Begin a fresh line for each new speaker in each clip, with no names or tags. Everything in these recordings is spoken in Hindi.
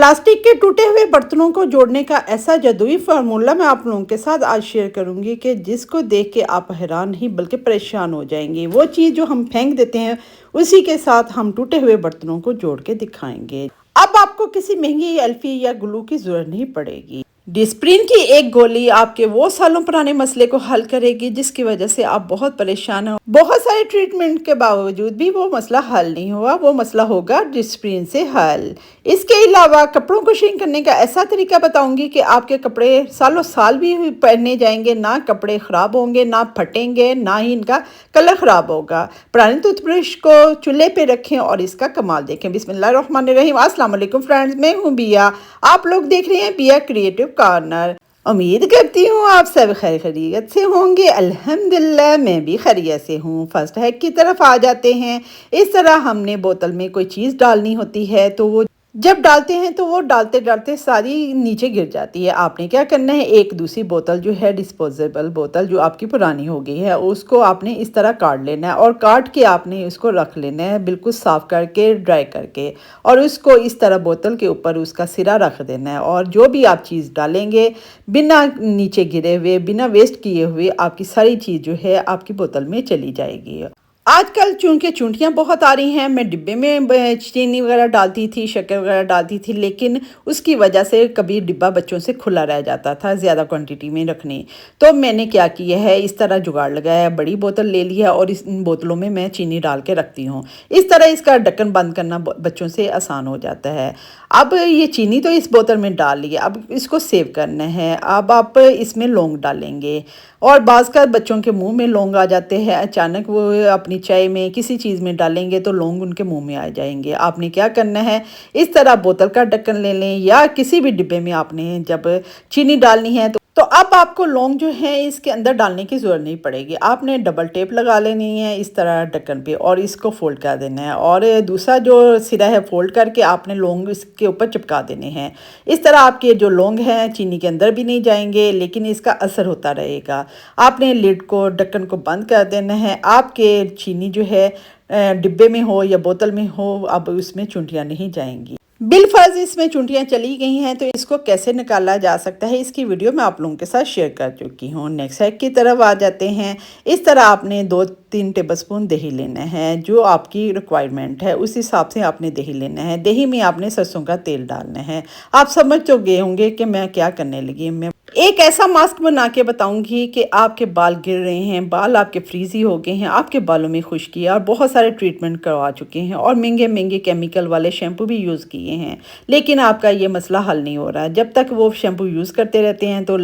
प्लास्टिक के टूटे हुए बर्तनों को जोड़ने का ऐसा जादुई फार्मूला मैं आप लोगों के साथ आज शेयर करूंगी कि जिसको देख के आप हैरान नहीं बल्कि परेशान हो जाएंगे। वो चीज़ जो हम फेंक देते हैं उसी के साथ हम टूटे हुए बर्तनों को जोड़ के दिखाएंगे। अब आपको किसी महंगी एल्फी या ग्लू की जरूरत नहीं पड़ेगी। डिस्प्रिन की एक गोली आपके वो सालों पुराने मसले को हल करेगी जिसकी वजह से आप बहुत परेशान हो। बहुत सारे ट्रीटमेंट के बावजूद भी वो मसला हल नहीं हुआ, वो मसला होगा डिस्प्रिन से हल। इसके अलावा कपड़ों को श्रिंक करने का ऐसा तरीका बताऊंगी कि आपके कपड़े सालों साल भी पहने जाएंगे, ना कपड़े ख़राब होंगे, ना फटेंगे, ना ही इनका कलर ख़राब होगा। पुराने टूथब्रश को चूल्हे पे रखें और इसका कमाल देखें। बिस्मिल्लाहिर्रहमानिर्रहीम। अस्सलाम वालेकुम फ्रेंड्स, मैं हूँ बिया, आप लोग देख रहे हैं बिया क्रिएटिव कॉर्नर। उम्मीद करती हूँ आप सब खैर खैरियत से होंगे। अल्हम्दुलिल्लाह मैं भी खैरियत से हूँ। फर्स्ट हैक की तरफ आ जाते हैं। इस तरह हमने बोतल में कोई चीज़ डालनी होती है तो वो जब डालते हैं तो वो डालते डालते सारी नीचे गिर जाती है। आपने क्या करना है, एक दूसरी बोतल जो है डिस्पोजेबल बोतल जो आपकी पुरानी हो गई है उसको आपने इस तरह काट लेना है और काट के आपने उसको रख लेना है बिल्कुल साफ़ करके ड्राई करके, और उसको इस तरह बोतल के ऊपर उसका सिरा रख देना है। और जो भी आप चीज़ डालेंगे बिना नीचे गिरे हुए, बिना वेस्ट किए हुए आपकी सारी चीज़ जो है आपकी बोतल में चली जाएगी। आजकल चूंकि चूंटियाँ बहुत आ रही हैं, मैं डिब्बे में चीनी वगैरह डालती थी, शक्कर वगैरह डालती थी, लेकिन उसकी वजह से कभी डिब्बा बच्चों से खुला रह जाता था ज़्यादा क्वांटिटी में रखने। तो मैंने क्या किया है, इस तरह जुगाड़ लगाया है, बड़ी बोतल ले ली है और इस बोतलों में मैं चीनी डाल के रखती हूँ। इस तरह इसका ढक्कन बंद करना बच्चों से आसान हो जाता है। अब ये चीनी तो इस बोतल में डाल ली है, अब इसको सेव करना है। अब आप इसमें लौंग डालेंगे और बाज़ का बच्चों के मुंह में लौंग आ जाते हैं अचानक, वो अपनी चाय में किसी चीज़ में डालेंगे तो लौंग उनके मुंह में आ जाएंगे। आपने क्या करना है, इस तरह बोतल का ढक्कन ले लें या किसी भी डिब्बे में आपने जब चीनी डालनी है तो अब आपको लौंग जो है इसके अंदर डालने की ज़रूरत नहीं पड़ेगी। आपने डबल टेप लगा लेनी है इस तरह ढक्कन पे और इसको फोल्ड कर देना है, और दूसरा जो सिरा है फोल्ड करके आपने लौंग इसके ऊपर चिपका देने हैं। इस तरह आपके जो लौंग हैं चीनी के अंदर भी नहीं जाएंगे लेकिन इसका असर होता रहेगा। आपने लिड को, ढक्कन को बंद कर देना है। आपके चीनी जो है डिब्बे में हो या बोतल में हो, अब उसमें चुंटियाँ नहीं जाएंगी। बिलफर्ज इसमें चुंटियाँ चली गई हैं तो इसको कैसे निकाला जा सकता है इसकी वीडियो मैं आप लोगों के साथ शेयर कर चुकी हूँ। नेक्स्ट हैक की तरफ आ जाते हैं। इस तरह आपने 2-3 टेबलस्पून दही लेना है, जो आपकी रिक्वायरमेंट है उस हिसाब से आपने दही लेना है। दही में आपने सरसों का तेल डालना है। आप समझ तो गए होंगे कि मैं क्या करने लगी। मैं एक ऐसा मास्क बना के बताऊंगी कि आपके बाल गिर रहे हैं, बाल आपके फ्रीजी हो गए हैं, आपके बालों में खुश्की है और बहुत सारे ट्रीटमेंट करवा चुके हैं और महंगे महंगे केमिकल वाले शैम्पू भी यूज़ किए हैं, लेकिन आपका ये मसला हल नहीं हो रहा। जब तक वो शैम्पू यूज़ करते रहते हैं तो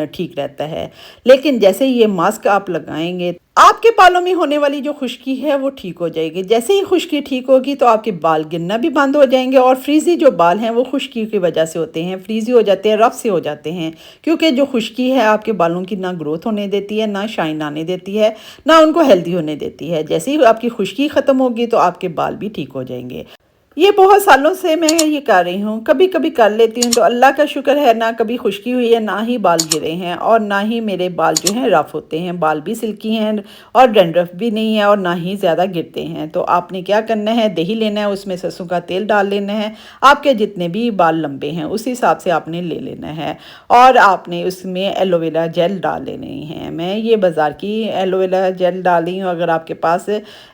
ठीक रहता है, लेकिन जैसे ये मास्क आप लगाएंगे आपके बालों में होने वाली जो खुश्की है वो ठीक हो जाएगी। जैसे ही खुश्की ठीक होगी तो आपके बाल गिरना भी बंद हो जाएंगे, और फ्रीजी जो बाल हैं वो खुश्की की वजह से होते हैं, फ्रीजी हो जाते हैं, रफ से हो जाते हैं, क्योंकि जो खुश्की है आपके बालों की ना ग्रोथ होने देती है, ना शाइन आने देती है, ना उनको हेल्दी होने देती है। जैसे ही आपकी खुश्की ख़त्म होगी तो आपके बाल भी ठीक हो जाएंगे। ये बहुत सालों से मैं ये कर रही हूँ, कभी कभी कर लेती हूँ तो अल्लाह का शुक्र है, ना कभी खुश्की हुई है, ना ही बाल गिरे हैं, और ना ही मेरे बाल जो हैं रफ़ होते हैं। बाल भी सिल्की हैं और डैंड्रफ भी नहीं है और ना ही ज़्यादा गिरते हैं। तो आपने क्या करना है, दही लेना है, उसमें सरसों का तेल डाल लेना है। आपके जितने भी बाल लंबे हैं उस हिसाब से आपने ले लेना है, और आपने उसमें एलोवेरा जेल डाल लेनी है। मैं ये बाज़ार की एलोवेरा जेल डाल रही हूँ, अगर आपके पास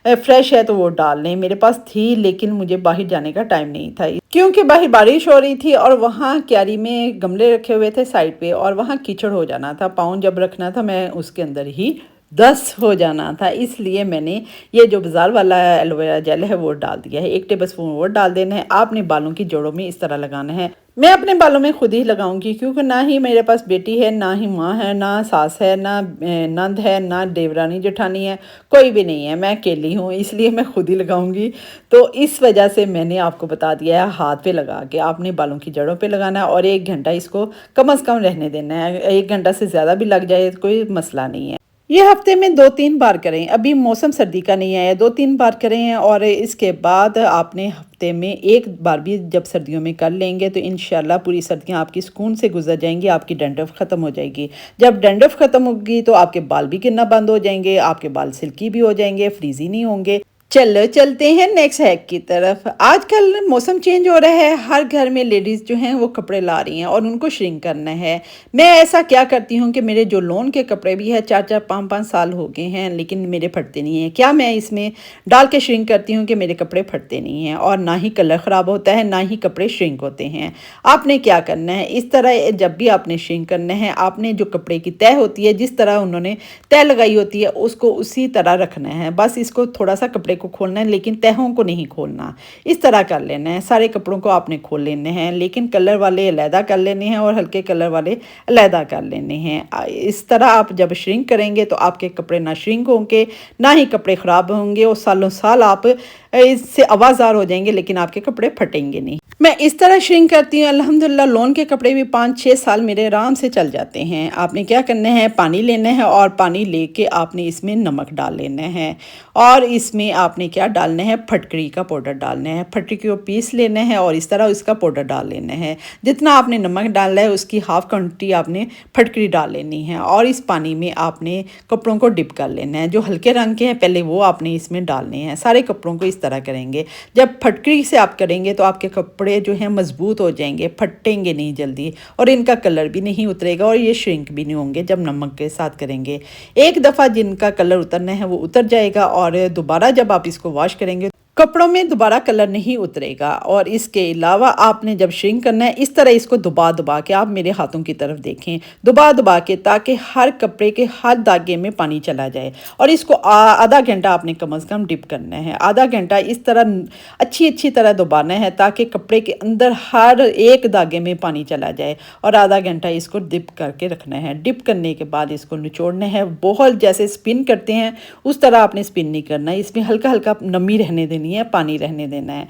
फ्रेश है तो वो डाल लें। मेरे पास थी लेकिन मुझे बाहर जाने का टाइम नहीं था क्योंकि बाहर बारिश हो रही थी और वहाँ क्यारी में गमले रखे हुए थे साइड पे, और वहाँ कीचड़ हो जाना था। पाँव जब रखना था मैं उसके अंदर ही दस हो जाना था, इसलिए मैंने ये जो बाज़ार वाला एलोवेरा जेल है वो डाल दिया है। 1 टेबलस्पून वो डाल देना है। आपने बालों की जड़ों में इस तरह लगाना है। मैं अपने बालों में खुद ही लगाऊंगी क्योंकि ना ही मेरे पास बेटी है, ना ही माँ है, ना सास है, ना नंद है, ना देवरानी जेठानी है, कोई भी नहीं है। मैं अकेली हूँ, इसलिए मैं खुद ही लगाऊंगी। तो इस वजह से मैंने आपको बता दिया है, हाथ पे लगा के आपने बालों की जड़ों पे लगाना है और 1 घंटा इसको कम से कम रहने देना है। 1 घंटा से ज़्यादा भी लग जाए तो कोई मसला नहीं है। ये हफ्ते में 2-3 बार करें, अभी मौसम सर्दी का नहीं आया, 2-3 बार करें, और इसके बाद आपने हफ्ते में 1 बार भी जब सर्दियों में कर लेंगे तो इंशाल्लाह पूरी सर्दियां आपकी सुकून से गुजर जाएंगी। आपकी डैंड्रफ ख़त्म हो जाएगी। जब डैंड्रफ ख़त्म होगी तो आपके बाल भी गिरना बंद हो जाएंगे, आपके बाल सिल्की भी हो जाएंगे, फ्रीजी नहीं होंगे। चलो चलते हैं नेक्स्ट हैक की तरफ। आजकल मौसम चेंज हो रहा है, हर घर में लेडीज़ जो हैं वो कपड़े ला रही हैं और उनको श्रिंक करना है। मैं ऐसा क्या करती हूँ कि मेरे जो लोन के कपड़े भी हैं 4-4 5-5 साल हो गए हैं लेकिन मेरे फटते नहीं हैं। क्या मैं इसमें डाल के श्रिंक करती हूँ कि मेरे कपड़े फटते नहीं हैं और ना ही कलर ख़राब होता है, ना ही कपड़े श्रिंक होते हैं। आपने क्या करना है, इस तरह जब भी आपने श्रिंक करना है, आपने जो कपड़े की तह होती है, जिस तरह उन्होंने तह लगाई होती है उसको उसी तरह रखना है। बस इसको थोड़ा सा कपड़े को खोलना है लेकिन तहों को नहीं खोलना। इस तरह कर लेना है, सारे कपड़ों को आपने खोल लेने हैं लेकिन कलर वाले अलहदा कर लेने हैं और हल्के कलर वाले अलहदा कर लेने हैं। इस तरह आप जब श्रिंक करेंगे तो आपके कपड़े ना श्रिंक होंगे, ना ही कपड़े ख़राब होंगे और सालों साल आप इससे आवाज़ार हो जाएंगे लेकिन आपके कपड़े फटेंगे नहीं। मैं इस तरह श्रिंक करती हूँ, अल्हम्दुलिल्लाह लोन के कपड़े भी 5-6 साल मेरे आराम से चल जाते हैं। आपने क्या करना है, पानी लेना है और पानी लेके आपने इसमें नमक डाल लेना है और इसमें आपने क्या डालना है, फटकरी का पाउडर डालना है। फटकरी को पीस लेना है और इस तरह उसका पाउडर डाल लेना है। जितना आपने नमक डाला है उसकी हाफ़ क्वांटिटी आपने फटकरी डाल लेनी है और इस पानी में आपने कपड़ों को डिप कर लेना है। जो हल्के रंग के हैं पहले वो आपने इसमें डालने हैं। सारे कपड़ों को इस तरह करेंगे। जब फटकरी से आप करेंगे तो आपके कपड़े जो हैं मजबूत हो जाएंगे, फटेंगे नहीं जल्दी और इनका कलर भी नहीं उतरेगा और ये श्रिंक भी नहीं होंगे जब नमक के साथ करेंगे। एक दफ़ा जिनका कलर उतरना है वो उतर जाएगा और दोबारा जब आप इसको वॉश करेंगे कपड़ों में दोबारा कलर नहीं उतरेगा। और इसके अलावा आपने जब श्रिंक करना है इस तरह इसको दबा दबा के, आप मेरे हाथों की तरफ देखें, दबा दबा के ताकि हर कपड़े के हर धागे में पानी चला जाए और इसको आधा घंटा आपने कम से कम डिप करना है। आधा घंटा इस तरह अच्छी तरह दबाना है ताकि कपड़े के अंदर हर एक धागे में पानी चला जाए और आधा घंटा इसको डिप करके रखना है। डिप करने के बाद इसको निचोड़ना है। बहुत जैसे स्पिन करते हैं उस तरह आपने स्पिन नहीं करना है, इसमें हल्का हल्का नमी रहने देनी है, पानी रहने देना है।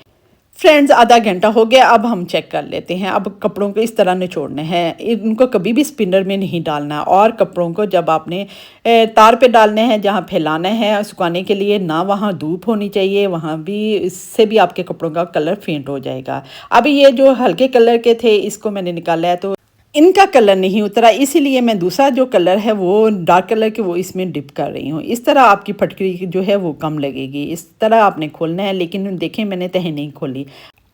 फ्रेंड्स आधा घंटा हो गया, अब हम चेक कर लेते हैं। अब कपड़ों को इस तरह निचोड़ने हैं, इनको कभी भी स्पिनर में नहीं डालना और कपड़ों को जब आपने तार पे डालने हैं जहाँ फैलाना है सुखाने के लिए, ना वहाँ धूप होनी चाहिए, वहाँ भी इससे भी आपके कपड़ों का कलर फेंट हो जाएगा। अभी ये जो हल्के कलर के थे इसको मैंने निकाला है तो इनका कलर नहीं उतरा, इसीलिए मैं दूसरा जो कलर है वो डार्क कलर के वो इसमें डिप कर रही हूँ। इस तरह आपकी फटकरी जो है वो कम लगेगी। इस तरह आपने खोलना है लेकिन देखें मैंने तह नहीं खोली।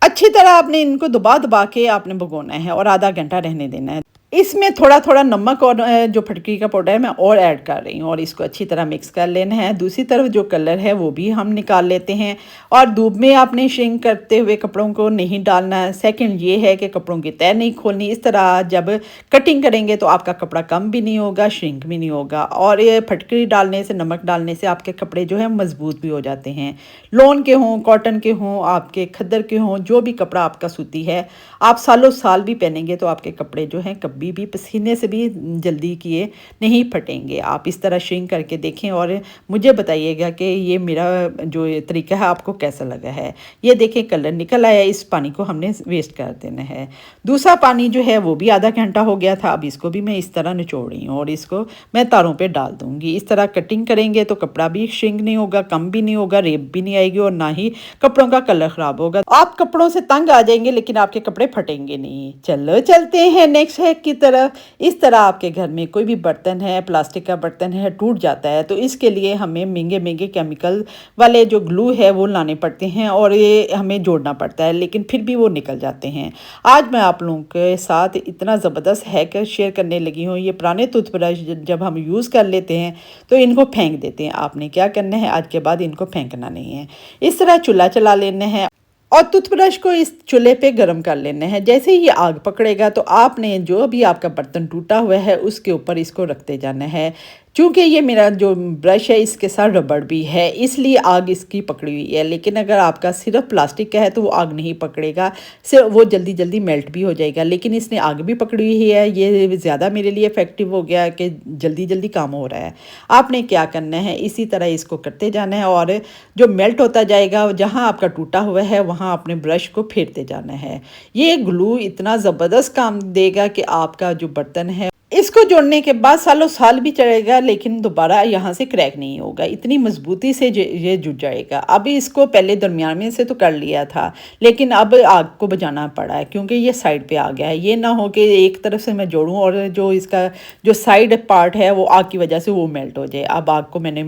अच्छी तरह आपने इनको दबा दबा के आपने भगोना है और आधा घंटा रहने देना है। इसमें थोड़ा थोड़ा नमक और जो फटकरी का पाउडर है मैं और ऐड कर रही हूँ और इसको अच्छी तरह मिक्स कर लेना है। दूसरी तरफ जो कलर है वो भी हम निकाल लेते हैं और धूप में आपने श्रिंक करते हुए कपड़ों को नहीं डालना है। सेकंड ये है कि कपड़ों की तह नहीं खोलनी। इस तरह जब कटिंग करेंगे तो आपका कपड़ा कम भी नहीं होगा, श्रिंक भी नहीं होगा और ये फटकरी डालने से, नमक डालने से आपके कपड़े जो है मजबूत भी हो जाते हैं। लोन के हों, कॉटन के हों, आपके खद्दर के हों, जो भी कपड़ा आपका सूती है आप सालों साल भी पहनेंगे तो आपके कपड़े जो हैं कभी भी पसीने से भी जल्दी किए नहीं फटेंगे। आप इस तरह श्रिंक करके देखें और मुझे बताइएगा कि ये मेरा जो तरीका है आपको कैसा लगा है। ये देखें कलर निकल आया, इस पानी को हमने वेस्ट कर देना है। दूसरा पानी जो है वो भी आधा घंटा हो गया था। अब इसको भी मैं इस तरह निचोड़ रही हूँ और इसको मैं तारों पे डाल दूँगी। इस तरह कटिंग करेंगे तो कपड़ा भी श्रिंक नहीं होगा, कम भी नहीं होगा, रेप भी नहीं आएगी और ना ही कपड़ों का कलर ख़राब होगा। आप कपड़ों से तंग आ जाएंगे लेकिन आपके कपड़े फटेंगे नहीं। चलो चलते हैं नेक्स्ट हैक की तरफ। इस तरह आपके घर में कोई भी बर्तन है, प्लास्टिक का बर्तन है, टूट जाता है तो इसके लिए हमें महंगे केमिकल वाले जो ग्लू है वो लाने पड़ते हैं और ये हमें जोड़ना पड़ता है लेकिन फिर भी वो निकल जाते हैं। आज मैं आप लोगों के साथ इतना ज़बरदस्त हैक शेयर करने लगी हूँ। ये पुराने टूथब्रश जब हम यूज़ कर लेते हैं तो इनको फेंक देते हैं। आपने क्या करना है, आज के बाद इनको फेंकना नहीं है। इस तरह चूल्हा चला लेना है और टूथब्रश को इस चूल्हे पे गर्म कर लेना है। जैसे ही ये आग पकड़ेगा तो आपने जो भी आपका बर्तन टूटा हुआ है उसके ऊपर इसको रखते जाना है। चूँकि ये मेरा जो ब्रश है इसके साथ रबड़ भी है इसलिए आग इसकी पकड़ी हुई है, लेकिन अगर आपका सिर्फ प्लास्टिक का है तो वो आग नहीं पकड़ेगा, सिर्फ वो जल्दी जल्दी मेल्ट भी हो जाएगा। लेकिन इसने आग भी पकड़ी हुई है, ये ज़्यादा मेरे लिए इफ़ेक्टिव हो गया कि जल्दी जल्दी काम हो रहा है। आपने क्या करना है, इसी तरह इसको करते जाना है और जो मेल्ट होता जाएगा जहाँ आपका टूटा हुआ है वहाँ अपने ब्रश को फेरते जाना है। ये ग्लू इतना ज़बरदस्त काम देगा कि आपका जो बर्तन है इसको जोड़ने के बाद सालों साल भी चलेगा लेकिन दोबारा यहाँ से क्रैक नहीं होगा, इतनी मजबूती से ये जुड़ जाएगा। अभी इसको पहले दरमियान में से तो कर लिया था लेकिन अब आग को बजाना पड़ा है क्योंकि ये साइड पे आ गया है। ये ना हो कि एक तरफ से मैं जोड़ूं और जो इसका जो साइड पार्ट है वो आग की वजह से वो मेल्ट हो जाए। अब आग को मैंने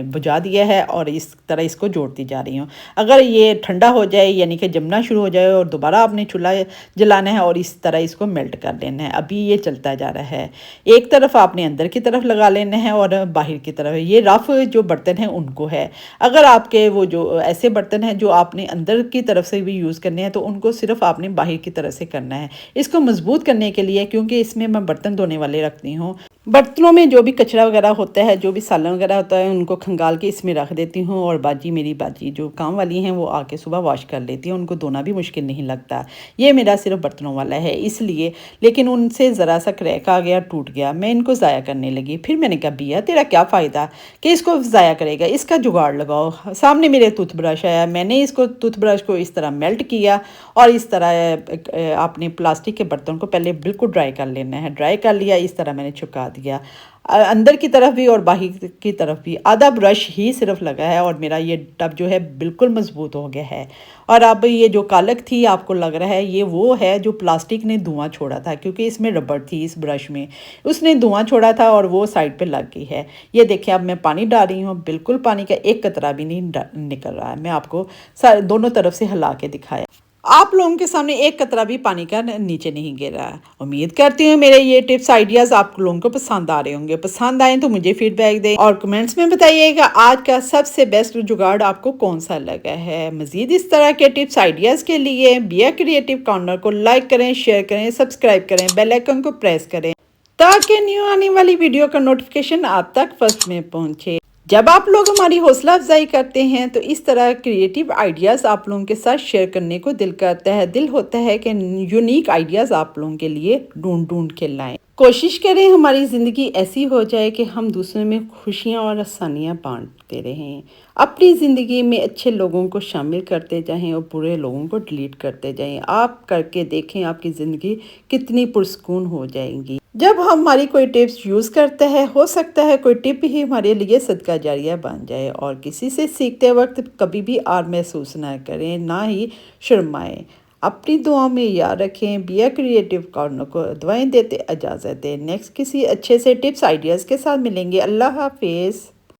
बुझा दिया है और इस तरह इसको जोड़ती जा रही हूँ। अगर ये ठंडा हो जाए यानी कि जमना शुरू हो जाए और दोबारा आपने चूल्हा जलाना है और इस तरह इसको मेल्ट कर लेना है। अभी ये चलता जा रहा है। एक तरफ आपने अंदर की तरफ लगा लेना है और बाहर की तरफ। ये रफ जो बर्तन हैं उनको है। अगर आपके वो जो ऐसे बर्तन हैं जो आपने अंदर की तरफ से भी यूज़ करने हैं तो उनको सिर्फ आपने बाहर की तरफ से करना है। इसको मजबूत करने के लिए, क्योंकि इसमें मैं बर्तन धोने वाले रखती हूँ, बर्तनों में जो भी कचरा वगैरह होता है, जो भी सालन वगैरह होता है, उनको खंगाल के इसमें रख देती हूँ और मेरी बाजी जो काम वाली हैं वो आके सुबह वॉश कर लेती हैं। उनको धोना भी मुश्किल नहीं लगता। ये मेरा सिर्फ बर्तनों वाला है इसलिए, लेकिन उनसे ज़रा सा क्रैक आ गया, टूट गया, मैं इनको ज़ाया करने लगी। फिर मैंने कहा बिया तेरा क्या फ़ायदा कि इसको ज़ाया करेगा, इसका जुगाड़ लगाओ। सामने मेरे टूथब्रश आया, मैंने इसको टूथब्रश को इस तरह मेल्ट किया और इस तरह अपने प्लास्टिक के बर्तन को पहले बिल्कुल ड्राई कर लेना है। ड्राई कर लिया, इस तरह मैंने छुका दिया अंदर की तरफ भी और बाहर की तरफ भी। आधा ब्रश ही सिर्फ लगा है और मेरा ये टब जो है बिल्कुल मजबूत हो गया है। और अब ये जो कालक थी आपको लग रहा है ये वो है जो प्लास्टिक ने धुआं छोड़ा था, क्योंकि इसमें रबड़ थी इस ब्रश में, उसने धुआं छोड़ा था और वो साइड पे लग गई है। ये देखिए अब मैं पानी डाल रही हूँ, बिल्कुल पानी का एक कतरा भी नहीं निकल रहा है। मैं आपको दोनों तरफ से हिला के दिखाया, आप लोगों के सामने एक कतरा भी पानी का नीचे नहीं गिरा। उम्मीद करती हूँ मेरे ये टिप्स आइडियाज़ आप लोगों को पसंद आ रहे होंगे। पसंद आए तो मुझे फीडबैक दें और कमेंट्स में बताइएगा आज का सबसे बेस्ट जुगाड़ आपको कौन सा लगा है। मज़ीद इस तरह के टिप्स आइडियाज़ के लिए बिया क्रिएटिव कॉर्नर को लाइक करें, शेयर करें, सब्सक्राइब करें, बेल आइकन को प्रेस करें ताकि न्यू आने वाली वीडियो का नोटिफिकेशन आप तक फर्स्ट में पहुँचे। जब आप लोग हमारी हौसला अफजाई करते हैं तो इस तरह क्रिएटिव आइडियाज़ आप लोगों के साथ शेयर करने को दिल करता है। दिल होता है कि यूनिक आइडियाज़ आप लोगों के लिए ढूंढ ढूंढ के लाएं। कोशिश करें हमारी ज़िंदगी ऐसी हो जाए कि हम दूसरों में खुशियां और आसानियां बांटते रहें। अपनी ज़िंदगी में अच्छे लोगों को शामिल करते जाएं और बुरे लोगों को डिलीट करते जाएं। आप करके देखें आपकी ज़िंदगी कितनी पुरस्कून हो जाएगी। जब हमारी कोई टिप्स यूज़ करता है, हो सकता है कोई टिप ही हमारे लिए सदका जारिया बन जाए। और किसी से सीखते वक्त कभी भी आर महसूस ना करें, ना ही शर्माएं। अपनी दुआ में याद रखें। बिया क्रिएटिव कॉर्नर को दुआएं देते इजाज़त दें। नेक्स्ट किसी अच्छे से टिप्स आइडियाज़ के साथ मिलेंगे। अल्लाह हाफिज़।